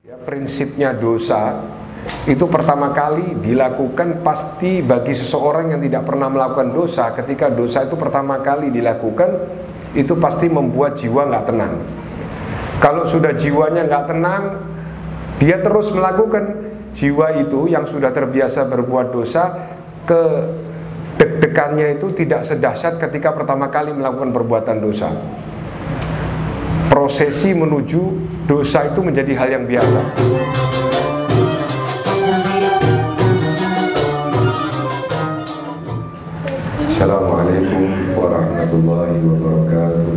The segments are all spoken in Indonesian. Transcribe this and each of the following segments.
Ya, prinsipnya dosa itu pertama kali dilakukan pasti bagi seseorang yang tidak pernah melakukan dosa. Ketika dosa itu pertama kali dilakukan, itu pasti membuat jiwa nggak tenang. Kalau sudah jiwanya nggak tenang, dia terus melakukan, jiwa itu yang sudah terbiasa berbuat dosa, deg-degannya itu tidak sedahsyat ketika pertama kali melakukan perbuatan dosa. Prosesi menuju dosa itu menjadi hal yang biasa. Assalamualaikum warahmatullahi wabarakatuh.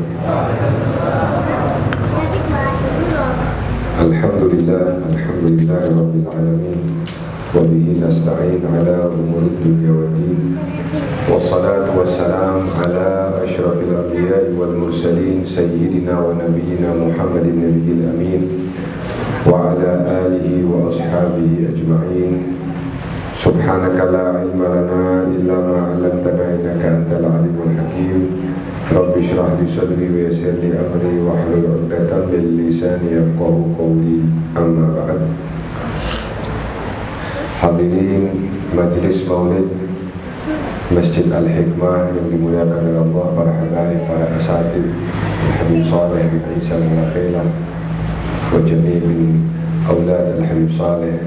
Alhamdulillah rabbil alamin. Wa bihi nasta'in ala umuri dunya waddin. Wassalatu wassalamu ala asyrafil anbiya'i wal mursalin sayyidina wa nabiyyina Muhammadin nabiyil amin wa ala alihi wa ashabihi ajma'in. Subhanaka la ilma lana illa ma 'allamtana innaka antal alimul hakim. Rabbi shrah li sadri wa yassir li amri wa hlul 'uqdatam min lisani yafqahu qawli. Amma ba'd. Hadirin majlis maulid Masjid Al-Hikmah yang dimuliakan oleh Allah, para habaib, para asatid, Al-Habib Saleh bin Isa al-Khailah wa jami' min awlad Al-Habib Saleh,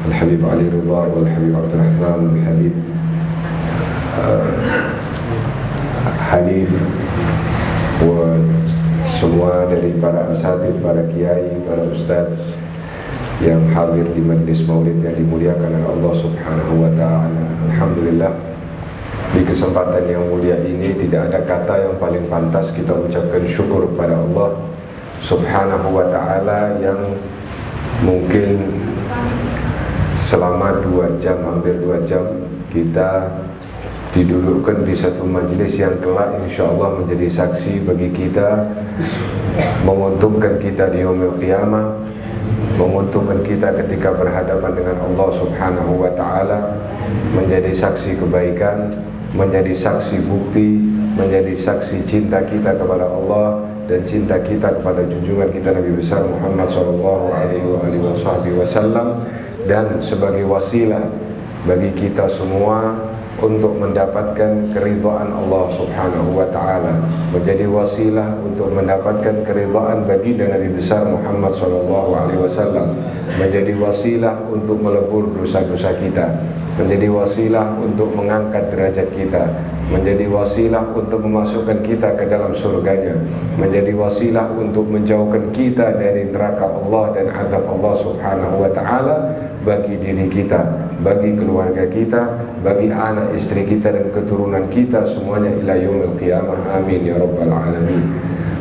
Al-Habib Ali Ridha wal-Habib Abdul Rahman wal-Habib Halif, wa semua dari para asatid, para kiai, para ustaz yang hadir di majlis maulid yang dimuliakan oleh Allah Subhanahu wa ta'ala. Alhamdulillah, di kesempatan yang mulia ini tidak ada kata yang paling pantas kita ucapkan syukur kepada Allah Subhanahu wa ta'ala yang mungkin selama 2 jam, hampir 2 jam kita didudukkan di satu majlis yang kelak insyaallah menjadi saksi bagi kita, menguntungkan kita di yaumil qiyamah, menguntungkan kita ketika berhadapan dengan Allah Subhanahu wa ta'ala, menjadi saksi kebaikan, menjadi saksi bukti, menjadi saksi cinta kita kepada Allah dan cinta kita kepada junjungan kita Nabi besar Muhammad sallallahu alaihi wasallam, dan sebagai wasilah bagi kita semua untuk mendapatkan keridhaan Allah Subhanahu wa ta'ala, menjadi wasilah untuk mendapatkan keridhaan baginda Nabi besar Muhammad sallallahu alaihi wasallam, menjadi wasilah untuk melebur dosa-dosa kita, menjadi wasilah untuk mengangkat derajat kita, menjadi wasilah untuk memasukkan kita ke dalam surganya, menjadi wasilah untuk menjauhkan kita dari neraka Allah dan azab Allah Subhanahu wa ta'ala bagi diri kita, bagi keluarga kita, bagi anak istri kita dan keturunan kita semuanya ila yaumil qiyamah. Amin ya rabbal alamin.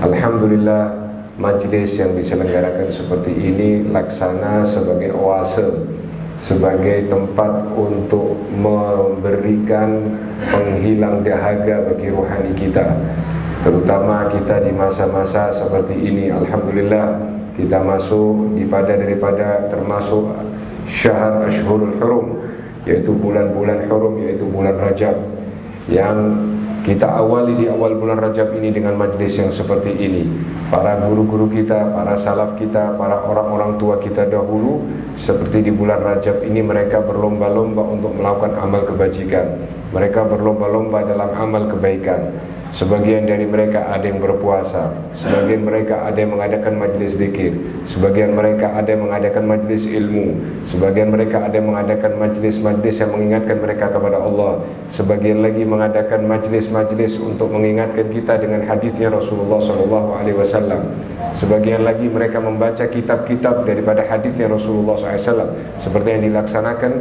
Alhamdulillah, majlis yang diselenggarakan seperti ini laksana sebagai oase, sebagai tempat untuk memberikan penghilang dahaga bagi rohani kita, terutama kita di masa-masa seperti ini. Alhamdulillah, kita masuk daripada termasuk syahr ashhurul hurum, yaitu bulan-bulan hurum, yaitu bulan Rajab, yang kita awali di awal bulan Rajab ini dengan majlis yang seperti ini. Para guru-guru kita, para salaf kita, para orang-orang tua kita dahulu, seperti di bulan Rajab ini mereka berlomba-lomba untuk melakukan amal kebajikan, mereka berlomba-lomba dalam amal kebaikan. Sebagian dari mereka ada yang berpuasa, sebagian mereka ada yang mengadakan majlis zikir, sebagian mereka ada yang mengadakan majlis ilmu, sebagian mereka ada yang mengadakan majlis-majlis yang mengingatkan mereka kepada Allah, sebagian lagi mengadakan majlis-majlis untuk mengingatkan kita dengan hadisnya Rasulullah SAW, sebagian lagi mereka membaca kitab-kitab daripada hadisnya Rasulullah SAW, seperti yang dilaksanakan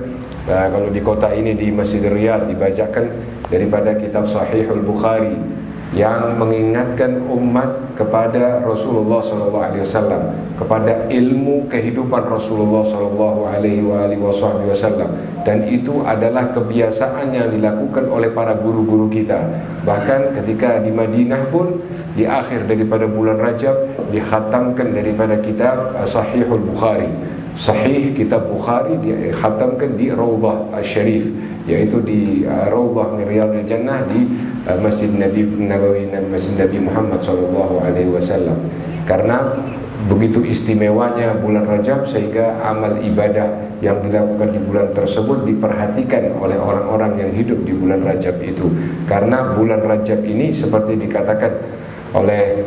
kalau di kota ini di Masjid Riyadh dibacakan daripada kitab Sahihul Bukhari yang mengingatkan umat kepada Rasulullah SAW, kepada ilmu kehidupan Rasulullah SAW, dan itu adalah kebiasaan yang dilakukan oleh para guru-guru kita. Bahkan ketika di Madinah pun di akhir daripada bulan Rajab dikhatamkan daripada kitab Sahihul Bukhari. Sahih kitab Bukhari dikhatamkan di Raudhah Asy-Syarif, yaitu di Raudhah min Riyadhil Jannah di Masjid Nabi Nabawi, Masjid Nabi Muhammad SAW. karena begitu istimewanya bulan Rajab sehingga amal ibadah yang dilakukan di bulan tersebut diperhatikan oleh orang-orang yang hidup di bulan Rajab itu. Karena bulan Rajab ini seperti dikatakan oleh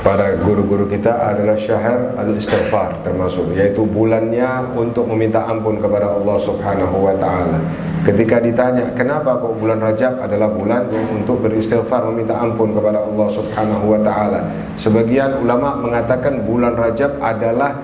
para guru-guru kita adalah syahr al-istighfar, termasuk yaitu bulannya untuk meminta ampun kepada Allah Subhanahu wa taala. Ketika ditanya kenapa kok bulan Rajab adalah bulan untuk beristighfar, meminta ampun kepada Allah Subhanahu wa taala, sebagian ulama mengatakan bulan Rajab adalah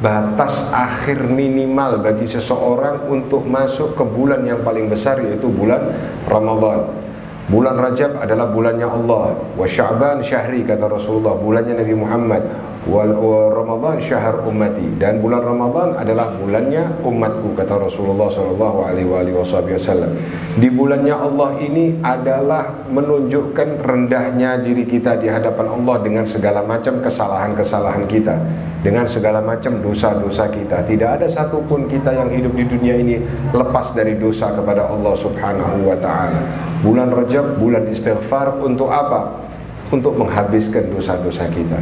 batas akhir minimal bagi seseorang untuk masuk ke bulan yang paling besar, yaitu bulan Ramadan. Bulan Rajab adalah bulannya Allah, wa Sya'ban syahri, kata Rasulullah, bulannya Nabi Muhammad, wa Ramadan syahr ummati, dan bulan Ramadan adalah bulannya umatku, kata Rasulullah sallallahu alaihi wasallam. Di bulannya Allah ini adalah menunjukkan rendahnya diri kita di hadapan Allah dengan segala macam kesalahan-kesalahan kita, dengan segala macam dosa-dosa kita. Tidak ada satupun kita yang hidup di dunia ini lepas dari dosa kepada Allah Subhanahu wa ta'ala. Bulan Rajab, bulan istighfar, untuk apa? Untuk menghabiskan dosa-dosa kita.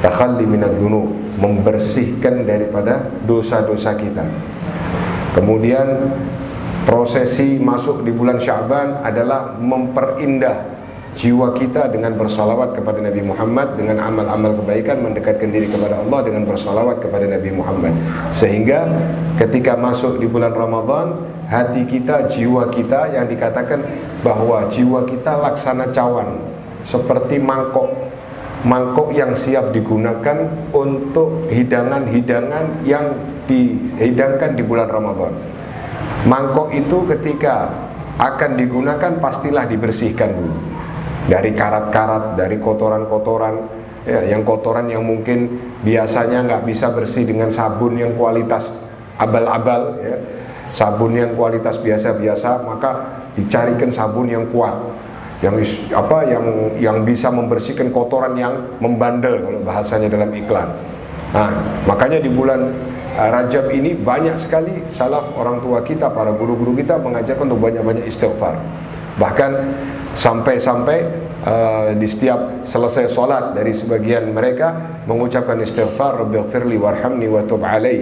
Takhalli minad dzunub, membersihkan daripada dosa-dosa kita. Kemudian prosesi masuk di bulan Sya'ban adalah memperindah jiwa kita dengan bersalawat kepada Nabi Muhammad, dengan amal-amal kebaikan, mendekatkan diri kepada Allah dengan bersalawat kepada Nabi Muhammad. Sehingga ketika masuk di bulan Ramadan, hati kita, jiwa kita, yang dikatakan bahwa jiwa kita laksana cawan, seperti mangkok yang siap digunakan untuk hidangan-hidangan yang dihidangkan di bulan Ramadan. Mangkok itu ketika akan digunakan pastilah dibersihkan dulu dari karat-karat, dari kotoran-kotoran, ya, yang kotoran yang mungkin biasanya nggak bisa bersih dengan sabun yang kualitas abal-abal, ya, sabun yang kualitas biasa-biasa, maka dicarikan sabun yang kuat, yang bisa membersihkan kotoran yang membandel kalau bahasanya dalam iklan. Nah, makanya di bulan Rajab ini banyak sekali salaf, orang tua kita, para guru-guru kita mengajarkan untuk banyak-banyak istighfar. Bahkan sampai-sampai di setiap selesai sholat dari sebagian mereka mengucapkan istighfar, Rabbighfirli warhamni wa tub alai,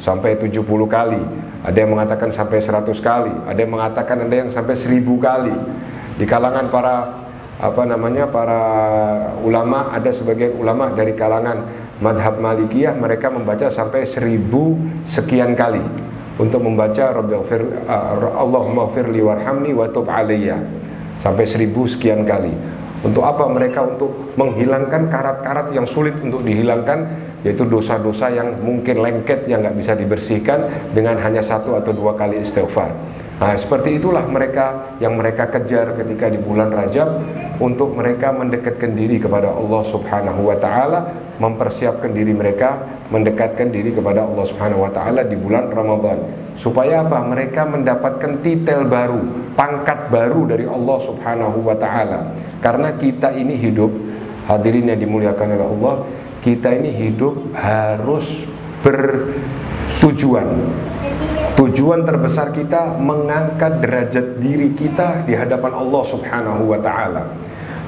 sampai 70 kali. Ada yang mengatakan sampai 100 kali, ada yang mengatakan ada yang sampai 1000 kali. Di kalangan para para ulama, ada sebagian ulama dari kalangan madhab Malikiyah, mereka membaca sampai 1000 sekian kali untuk membaca Allahumma firli warhamni wa tub alayya, sampai 1000 sekian kali. Untuk apa mereka? Untuk menghilangkan karat-karat yang sulit untuk dihilangkan, yaitu dosa-dosa yang mungkin lengket, yang nggak bisa dibersihkan dengan hanya 1 atau 2 kali istighfar. Nah, seperti itulah mereka yang mereka kejar ketika di bulan Rajab, untuk mereka mendekatkan diri kepada Allah Subhanahu wa ta'ala, mempersiapkan diri mereka mendekatkan diri kepada Allah Subhanahu wa ta'ala di bulan Ramadan. Supaya apa? Mereka mendapatkan titel baru, pangkat baru dari Allah Subhanahu wa ta'ala. Karena kita ini hidup, hadirin yang dimuliakan oleh Allah, kita ini hidup harus bertujuan. Tujuan terbesar kita mengangkat derajat diri kita di hadapan Allah Subhanahu wa ta'ala.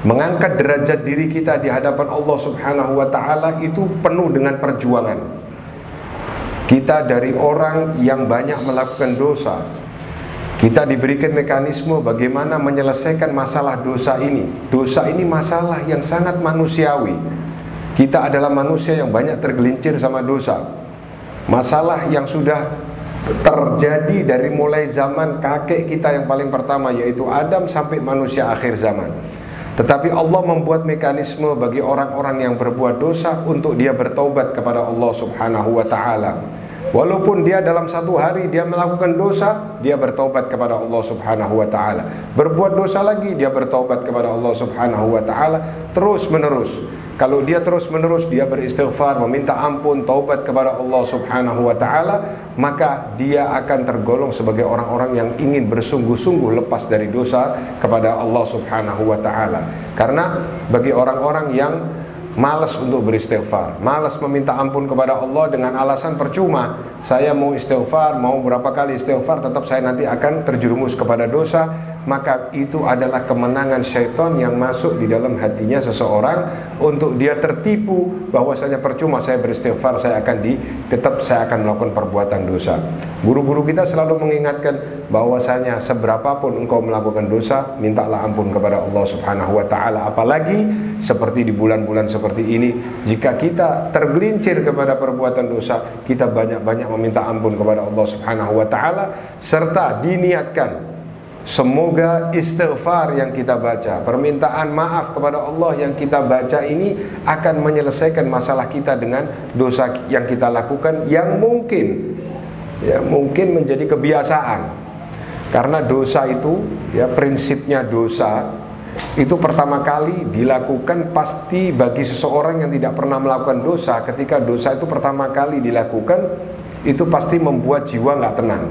Mengangkat derajat diri kita di hadapan Allah Subhanahu wa ta'ala itu penuh dengan perjuangan. Kita dari orang yang banyak melakukan dosa, kita diberikan mekanisme bagaimana menyelesaikan masalah dosa ini. Dosa ini masalah yang sangat manusiawi. Kita adalah manusia yang banyak tergelincir sama dosa. Masalah yang sudah terjadi dari mulai zaman kakek kita yang paling pertama, yaitu Adam, sampai manusia akhir zaman. Tetapi Allah membuat mekanisme bagi orang-orang yang berbuat dosa untuk dia bertaubat kepada Allah Subhanahu wa ta'ala. Walaupun dia dalam satu hari dia melakukan dosa, dia bertaubat kepada Allah Subhanahu wa ta'ala. Berbuat dosa lagi, dia bertaubat kepada Allah Subhanahu wa ta'ala, terus menerus. Kalau dia terus menerus dia beristighfar, meminta ampun, taubat kepada Allah Subhanahu wa ta'ala, maka dia akan tergolong sebagai orang-orang yang ingin bersungguh-sungguh lepas dari dosa kepada Allah Subhanahu wa ta'ala. Karena bagi orang-orang yang malas untuk beristighfar, malas meminta ampun kepada Allah dengan alasan percuma. Saya mau istighfar, mau berapa kali istighfar, tetap saya nanti akan terjerumus kepada dosa. Maka itu adalah kemenangan syaitan yang masuk di dalam hatinya seseorang untuk dia tertipu bahwasanya percuma saya beristighfar, saya akan tetap saya akan melakukan perbuatan dosa. Guru-guru kita selalu mengingatkan bahwasanya seberapapun engkau melakukan dosa, mintalah ampun kepada Allah Subhanahu wa taala. Apalagi seperti di bulan-bulan seperti ini, jika kita tergelincir kepada perbuatan dosa, kita banyak-banyak meminta ampun kepada Allah Subhanahu wa taala, serta diniatkan semoga istighfar yang kita baca, permintaan maaf kepada Allah yang kita baca ini akan menyelesaikan masalah kita dengan dosa yang kita lakukan, yang mungkin menjadi kebiasaan. Karena dosa itu, prinsipnya dosa itu pertama kali dilakukan pasti bagi seseorang yang tidak pernah melakukan dosa. Ketika dosa itu pertama kali dilakukan, itu pasti membuat jiwa nggak tenang.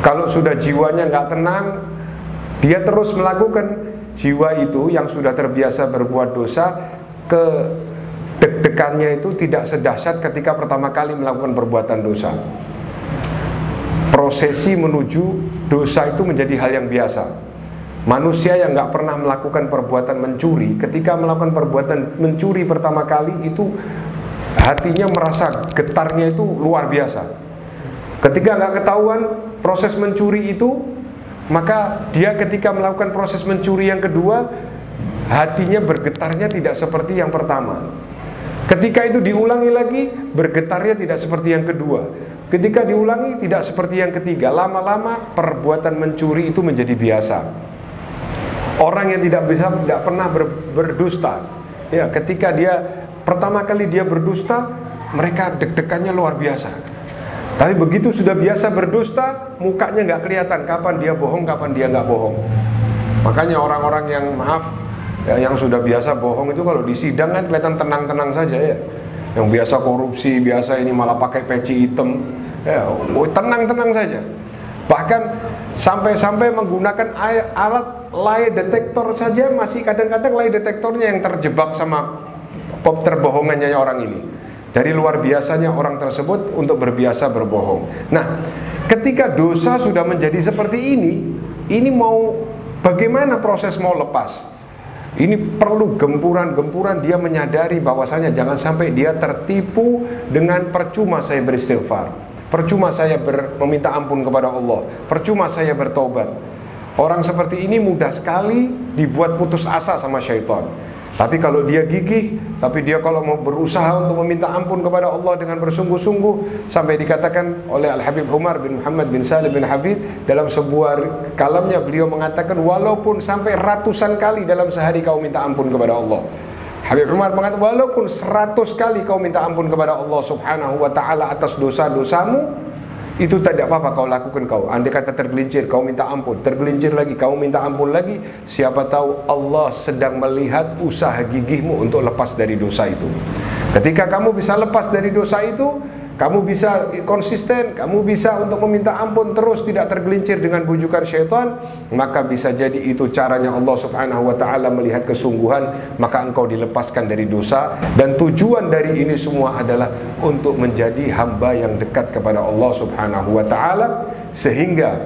Kalau sudah jiwanya nggak tenang, dia terus melakukan. Jiwa itu yang sudah terbiasa berbuat dosa, deg-degannya itu tidak sedahsyat ketika pertama kali melakukan perbuatan dosa. Prosesi menuju dosa itu menjadi hal yang biasa. Manusia yang nggak pernah melakukan perbuatan mencuri, ketika melakukan perbuatan mencuri pertama kali itu hatinya merasa getarnya itu luar biasa. Ketika nggak ketahuan proses mencuri itu, maka dia ketika melakukan proses mencuri yang kedua, hatinya bergetarnya tidak seperti yang pertama. Ketika itu diulangi lagi, bergetarnya tidak seperti yang kedua. Ketika diulangi tidak seperti yang ketiga. Lama-lama perbuatan mencuri itu menjadi biasa. Orang yang tidak pernah berdusta, ketika dia pertama kali dia berdusta, mereka deg-degannya luar biasa. Tapi begitu sudah biasa berdusta, mukanya nggak kelihatan kapan dia bohong, kapan dia nggak bohong. Makanya orang-orang yang yang sudah biasa bohong itu kalau di sidang kan kelihatan tenang-tenang saja ya. Yang biasa korupsi, biasa ini malah pakai peci hitam, tenang-tenang saja. Bahkan sampai-sampai menggunakan alat lie detector saja, masih kadang-kadang lie detektornya yang terjebak sama terbohongannya orang ini. Dari luar biasanya orang tersebut untuk berbiasa berbohong. Nah, ketika dosa sudah menjadi seperti ini mau bagaimana proses mau lepas? Ini perlu gempuran-gempuran dia menyadari bahwasanya jangan sampai dia tertipu dengan percuma saya beristighfar, percuma saya meminta ampun kepada Allah, percuma saya bertobat. Orang seperti ini mudah sekali dibuat putus asa sama syaitan. Tapi kalau dia gigih, tapi dia kalau mau berusaha untuk meminta ampun kepada Allah dengan bersungguh-sungguh, sampai dikatakan oleh Al-Habib Umar bin Muhammad bin Salim bin Hafid dalam sebuah kalamnya, beliau mengatakan walaupun sampai ratusan kali dalam sehari kau minta ampun kepada Allah. Habib Umar mengatakan walaupun 100 kali kau minta ampun kepada Allah Subhanahu wa ta'ala atas dosa-dosamu, itu tidak apa-apa kau lakukan kau. Andai kata tergelincir, kau minta ampun, tergelincir lagi, kau minta ampun lagi. Siapa tahu Allah sedang melihat usaha gigihmu untuk lepas dari dosa itu. Ketika kamu bisa lepas dari dosa itu, kamu bisa konsisten, kamu bisa untuk meminta ampun terus, tidak tergelincir dengan bujukan syaitan, maka bisa jadi itu caranya Allah Subhanahu wa ta'ala melihat kesungguhan, maka engkau dilepaskan dari dosa. Dan tujuan dari ini semua adalah untuk menjadi hamba yang dekat kepada Allah Subhanahu wa ta'ala, sehingga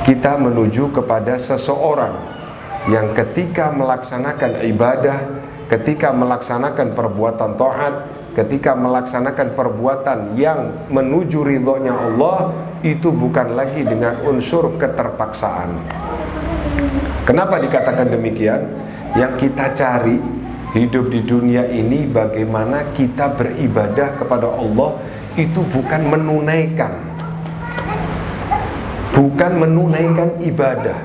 kita menuju kepada seseorang yang ketika melaksanakan ibadah, ketika melaksanakan perbuatan taat, ketika melaksanakan perbuatan yang menuju ridhonya Allah, itu bukan lagi dengan unsur keterpaksaan. Kenapa dikatakan demikian? Yang kita cari hidup di dunia ini, bagaimana kita beribadah kepada Allah, itu bukan menunaikan ibadah,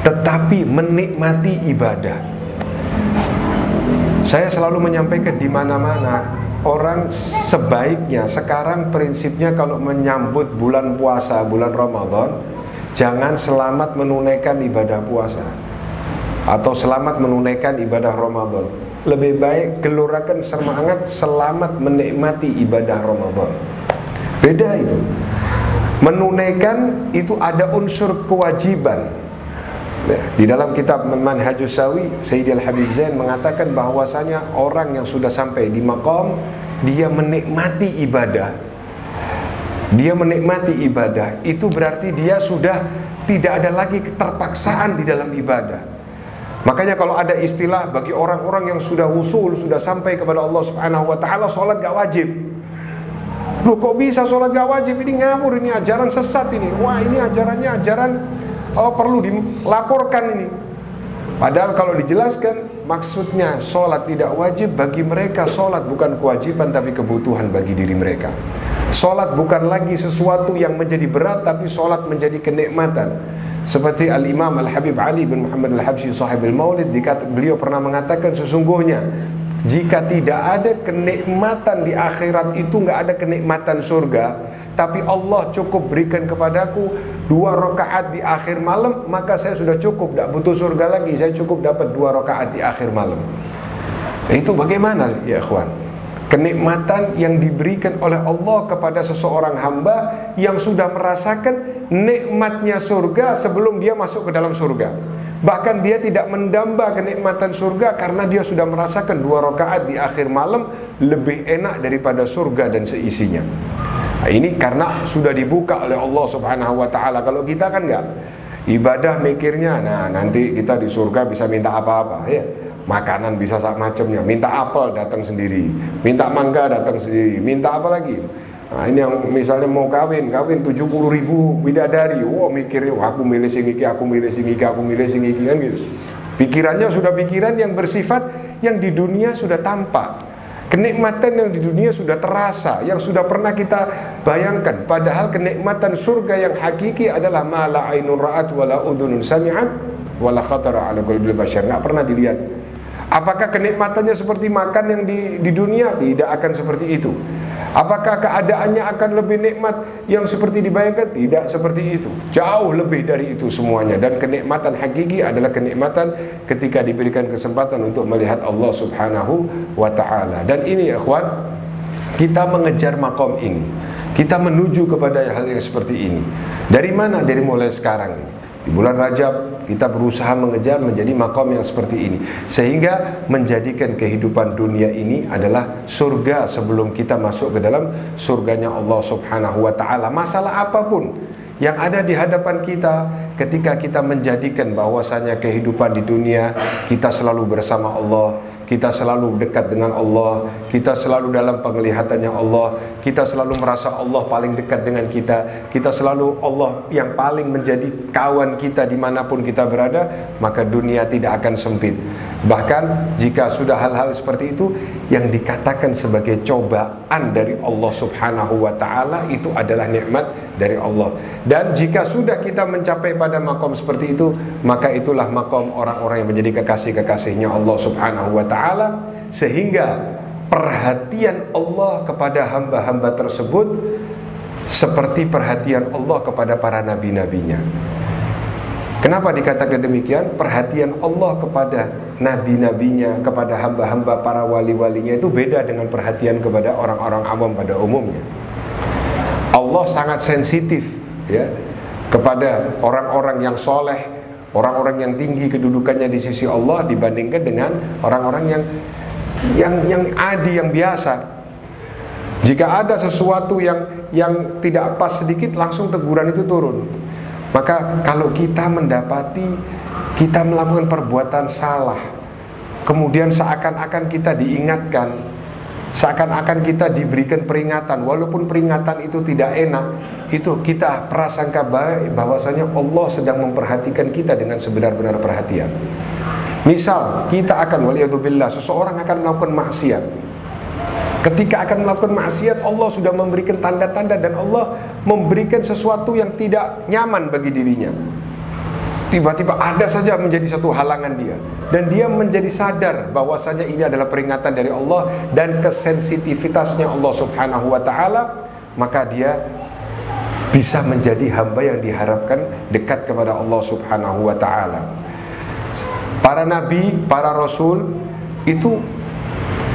tetapi menikmati ibadah. Saya selalu menyampaikan di mana-mana, orang sebaiknya sekarang prinsipnya kalau menyambut bulan puasa, bulan Ramadan, jangan selamat menunaikan ibadah puasa atau selamat menunaikan ibadah Ramadan. Lebih baik gelurakan semangat selamat menikmati ibadah Ramadan. Beda itu. Menunaikan itu ada unsur kewajiban. Di dalam kitab Manhajus Sawi, Sayyid Al-Habib Zain mengatakan bahwasanya orang yang sudah sampai di maqam, dia menikmati ibadah. Dia menikmati ibadah, itu berarti dia sudah tidak ada lagi keterpaksaan di dalam ibadah. Makanya kalau ada istilah bagi orang-orang yang sudah usul, sudah sampai kepada Allah Subhanahu wa taala, sholat gak wajib. Loh, kok bisa sholat gak wajib? Ini ngawur, ini ajaran sesat ini. Wah, ini ajarannya ajaran perlu dilaporkan ini. Padahal kalau dijelaskan, maksudnya sholat tidak wajib bagi mereka. Sholat bukan kewajiban tapi kebutuhan bagi diri mereka. Sholat bukan lagi sesuatu yang menjadi berat, tapi sholat menjadi kenikmatan. Seperti Al-Imam Al-Habib Ali bin Muhammad Al-Habsyi Sahibul Maulid, beliau pernah mengatakan, sesungguhnya jika tidak ada kenikmatan di akhirat itu, nggak ada kenikmatan surga, tapi Allah cukup berikan kepadaku 2 rakaat di akhir malam, maka saya sudah cukup, tidak butuh surga lagi, saya cukup dapat 2 rakaat di akhir malam. Itu bagaimana ya ikhwan? Kenikmatan yang diberikan oleh Allah kepada seseorang hamba yang sudah merasakan nikmatnya surga sebelum dia masuk ke dalam surga. Bahkan dia tidak mendamba kenikmatan surga karena dia sudah merasakan 2 rakaat di akhir malam lebih enak daripada surga dan seisinya. Nah, ini karena sudah dibuka oleh Allah Subhanahu wa taala. Kalau kita kan enggak. Ibadah mikirnya, nah nanti kita di surga bisa minta apa-apa ya. Makanan bisa sak macamnya, minta apel datang sendiri, minta mangga datang sendiri, minta apa lagi? Nah, ini yang misalnya mau kawin 70.000 bidadari, wah mikirnya, wah, aku milih sing iki, aku milih sing iki, aku milih sing iki, kan gitu. Pikirannya sudah pikiran yang bersifat yang di dunia sudah tampak. Kenikmatan yang di dunia sudah terasa, yang sudah pernah kita bayangkan. Padahal kenikmatan surga yang hakiki adalah ma la ainun ra'at wala udhunun sami'at wala khatara ala qalbil bashar. Enggak pernah dilihat. Apakah kenikmatannya seperti makan yang di dunia? Tidak akan seperti itu. Apakah keadaannya akan lebih nikmat yang seperti dibayangkan? Tidak seperti itu. Jauh lebih dari itu semuanya. Dan kenikmatan hakiki adalah kenikmatan ketika diberikan kesempatan untuk melihat Allah Subhanahu wa ta'ala. Dan ini ya ikhwan, kita mengejar makom ini, kita menuju kepada hal yang seperti ini. Dari mana? Dari mulai sekarang ini. Di bulan Rajab kita berusaha mengejar menjadi makom yang seperti ini, sehingga menjadikan kehidupan dunia ini adalah surga sebelum kita masuk ke dalam surganya Allah Subhanahu wa ta'ala. Masalah apapun yang ada di hadapan kita, ketika kita menjadikan bahwasanya kehidupan di dunia kita selalu bersama Allah, kita selalu dekat dengan Allah, kita selalu dalam penglihatannya Allah, kita selalu merasa Allah paling dekat dengan kita, kita selalu Allah yang paling menjadi kawan kita dimanapun kita berada, maka dunia tidak akan sempit. Bahkan jika sudah hal-hal seperti itu, yang dikatakan sebagai cobaan dari Allah Subhanahu wa ta'ala, itu adalah nikmat dari Allah. Dan jika sudah kita mencapai pada makom seperti itu, maka itulah makom orang-orang yang menjadi kekasih-kekasihnya Allah Subhanahu wa ta'ala, sehingga perhatian Allah kepada hamba-hamba tersebut seperti perhatian Allah kepada para nabi-nabinya. Kenapa dikatakan demikian? Perhatian Allah kepada nabi-nabinya, kepada hamba-hamba para wali-walinya itu beda dengan perhatian kepada orang-orang awam pada umumnya. Allah sangat sensitif ya kepada orang-orang yang soleh, orang-orang yang tinggi kedudukannya di sisi Allah dibandingkan dengan orang-orang yang adi, yang biasa. Jika ada sesuatu yang tidak pas sedikit, langsung teguran itu turun. Maka kalau kita mendapati kita melakukan perbuatan salah, kemudian seakan-akan kita diingatkan, seakan-akan kita diberikan peringatan, walaupun peringatan itu tidak enak, itu kita prasangka baik bahwasanya Allah sedang memperhatikan kita dengan sebenar-benar perhatian. Misal kita akan, waliyadzubillah, seseorang akan melakukan maksiat. Ketika akan melakukan maksiat, Allah sudah memberikan tanda-tanda dan Allah memberikan sesuatu yang tidak nyaman bagi dirinya. Tiba-tiba ada saja menjadi satu halangan dia, dan dia menjadi sadar bahwasanya ini adalah peringatan dari Allah dan kesensitivitasnya Allah Subhanahu wa ta'ala, maka dia bisa menjadi hamba yang diharapkan dekat kepada Allah Subhanahu wa ta'ala. Para nabi, para rasul itu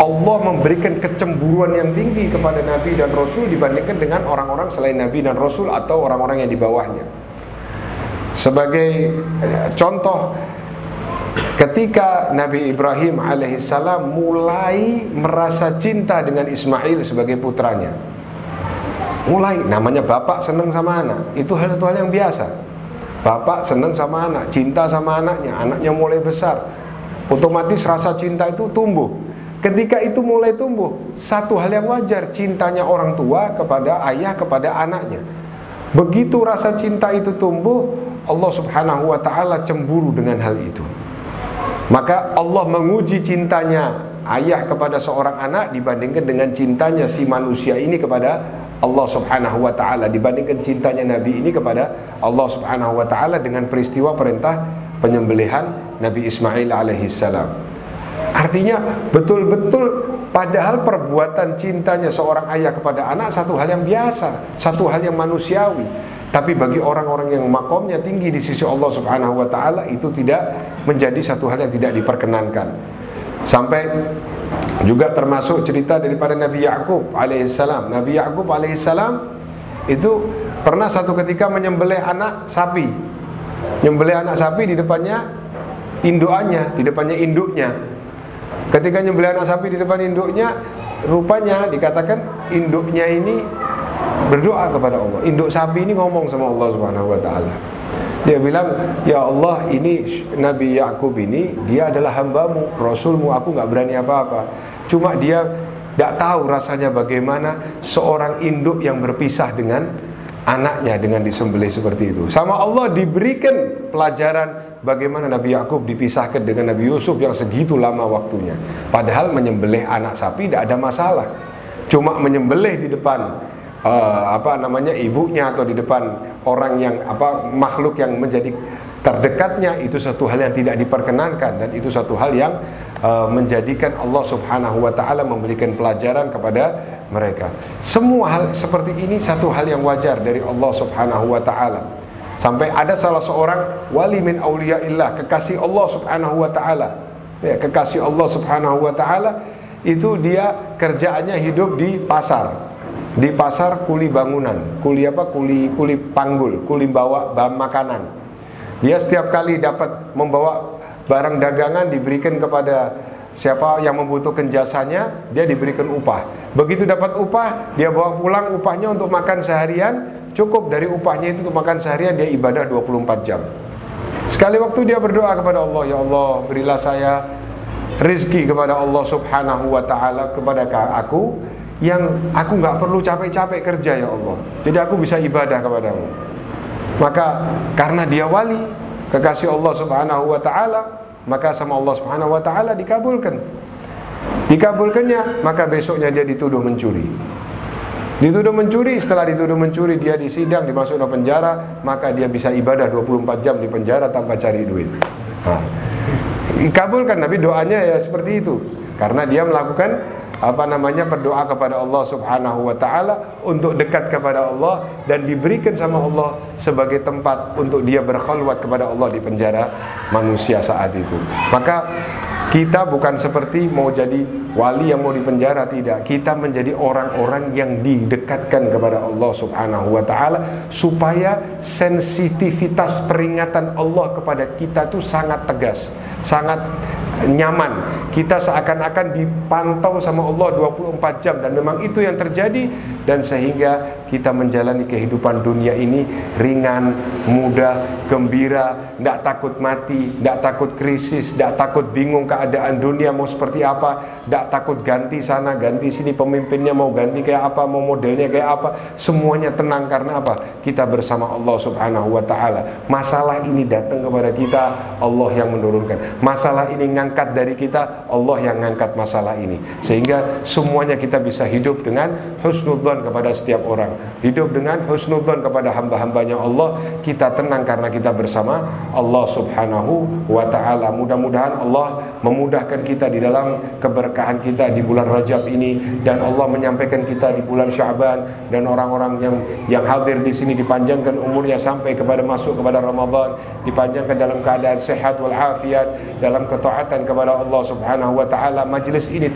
Allah memberikan kecemburuan yang tinggi kepada nabi dan rasul dibandingkan dengan orang-orang selain nabi dan rasul atau orang-orang yang di bawahnya. Sebagai contoh, ketika Nabi Ibrahim alaihissalam mulai merasa cinta dengan Ismail sebagai putranya, mulai, namanya bapak senang sama anak, itu satu hal yang biasa. Bapak senang sama anak, cinta sama anaknya, anaknya mulai besar, otomatis rasa cinta itu tumbuh. Ketika itu mulai tumbuh, satu hal yang wajar, cintanya orang tua kepada ayah, kepada anaknya. Begitu rasa cinta itu tumbuh, Allah subhanahu wa ta'ala cemburu dengan hal itu. Maka Allah menguji cintanya ayah kepada seorang anak dibandingkan dengan cintanya si manusia ini kepada Allah subhanahu wa ta'ala, dibandingkan cintanya Nabi ini kepada Allah subhanahu wa ta'ala dengan peristiwa perintah penyembelihan Nabi Ismail alaihissalam. Artinya betul-betul padahal perbuatan cintanya seorang ayah kepada anak satu hal yang biasa, satu hal yang manusiawi. Tapi bagi orang-orang yang makomnya tinggi di sisi Allah subhanahu wa ta'ala, itu tidak menjadi satu hal yang tidak diperkenankan. Sampai juga termasuk cerita daripada Nabi Ya'qub alaihissalam. Nabi Ya'qub alaihissalam itu pernah satu ketika menyembelih anak sapi. Menyembelih anak sapi di depannya indukannya, di depannya induknya. Ketika nyembelih anak sapi di depan induknya, rupanya dikatakan induknya ini berdoa kepada Allah. Induk sapi ini ngomong sama Allah subhanahu wa ta'ala. Dia bilang, ya Allah, ini Nabi Ya'qub ini, dia adalah hambamu, rasulmu, aku gak berani apa-apa. Cuma dia gak tahu rasanya bagaimana seorang induk yang berpisah dengan anaknya dengan disembelih seperti itu. Sama Allah diberikan pelajaran bagaimana Nabi Ya'qub dipisahkan dengan Nabi Yusuf yang segitu lama waktunya. Padahal menyembelih anak sapi tidak ada masalah. Cuma menyembelih di depan ibunya atau di depan orang yang makhluk yang menjadi terdekatnya, itu satu hal yang tidak diperkenankan, dan itu satu hal yang menjadikan Allah subhanahu wa ta'ala memberikan pelajaran kepada mereka. Semua hal seperti ini satu hal yang wajar dari Allah subhanahu wa ta'ala. Sampai ada salah seorang wali min auliyaillah, kekasih Allah subhanahu wa ta'ala, ya, kekasih Allah subhanahu wa ta'ala, itu dia kerjaannya hidup di pasar. Di pasar kuli bangunan, kuli panggul, kuli bawa makanan. Dia setiap kali dapat membawa barang dagangan diberikan kepada siapa yang membutuhkan jasanya, dia diberikan upah. Begitu dapat upah, dia bawa pulang upahnya untuk makan seharian, cukup dari upahnya itu untuk makan seharian, dia ibadah 24 jam. Sekali waktu dia berdoa kepada Allah, ya Allah, berilah saya rezeki kepada Allah subhanahu wa ta'ala, kepada aku yang aku nggak perlu capek-capek kerja ya Allah, jadi aku bisa ibadah kepadamu. Maka karena dia wali, kekasih Allah subhanahu wa ta'ala, maka sama Allah subhanahu wa ta'ala dikabulkannya. Maka besoknya dia dituduh mencuri. Setelah dituduh mencuri, dia disidang, dimasukkan ke penjara. Maka dia bisa ibadah 24 jam di penjara tanpa cari duit. Dikabulkan, tapi doanya ya seperti itu, karena dia melakukan berdoa kepada Allah subhanahu wa ta'ala untuk dekat kepada Allah, dan diberikan sama Allah sebagai tempat untuk dia berkhalwat kepada Allah di penjara manusia saat itu. Maka kita bukan seperti mau jadi wali yang mau di penjara, tidak. Kita menjadi orang-orang yang didekatkan kepada Allah subhanahu wa ta'ala, supaya sensitivitas peringatan Allah kepada kita itu sangat tegas, sangat nyaman. Kita seakan-akan dipantau sama Allah 24 jam, dan memang itu yang terjadi. Dan sehingga kita menjalani kehidupan dunia ini ringan, mudah, gembira, tidak takut mati, tidak takut krisis, tidak takut bingung keadaan dunia mau seperti apa, tidak takut ganti sana, ganti sini, pemimpinnya mau ganti kayak apa, mau modelnya kayak apa. Semuanya tenang, karena apa? Kita bersama Allah subhanahu wa ta'ala. Masalah ini datang kepada kita, Allah yang menurunkan. Masalah ini ngangkat dari kita, Allah yang ngangkat masalah ini. Sehingga semuanya kita bisa hidup dengan husnudzon kepada setiap orang, hidup dengan husnudzon kepada hamba-hambanya Allah. Kita tenang karena kita bersama Allah subhanahu wa ta'ala. Mudah-mudahan Allah memudahkan kita di dalam keberkahan kita di bulan Rajab ini, dan Allah menyampaikan kita di bulan Sya'ban, dan orang-orang yang hadir di sini dipanjangkan umurnya sampai kepada masuk kepada Ramadan, dipanjangkan dalam keadaan sehat walafiat, dalam ketaatan kepada Allah subhanahu wa ta'ala. Majlis ini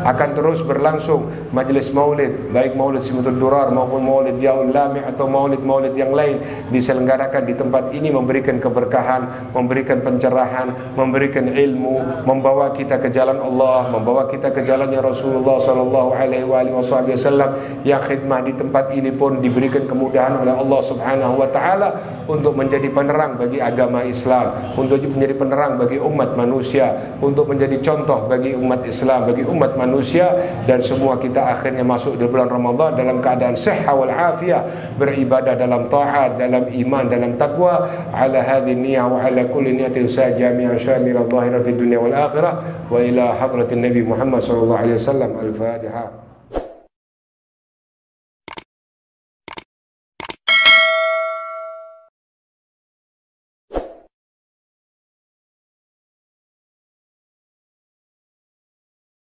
akan terus berlangsung, majlis maulid, baik maulid Simtul Durar maupun maupun Maulid Yaul Lami atau maulid-maulid yang lain diselenggarakan di tempat ini, memberikan keberkahan, memberikan pencerahan, memberikan ilmu, membawa kita ke jalan Allah, membawa kita ke jalannya Rasulullah sallallahu alaihi wasallam. Yang khidmah di tempat ini pun diberikan kemudahan oleh Allah Subhanahu wa taala untuk menjadi penerang bagi agama Islam, untuk menjadi penerang bagi umat manusia, untuk menjadi contoh bagi umat Islam, bagi umat manusia, dan semua kita akhirnya masuk di bulan Ramadan dalam keadaan sehat wal afiyah, beribadah dalam taat, dalam iman, dalam taqwa. Ala hadhihi niyyah wa ala kulli niyatin jami'an syamila zahiran fid dunya wal akhirah wa ila hadratin Nabi Muhammad sallallahu alaihi wasallam. Al-Fatihah.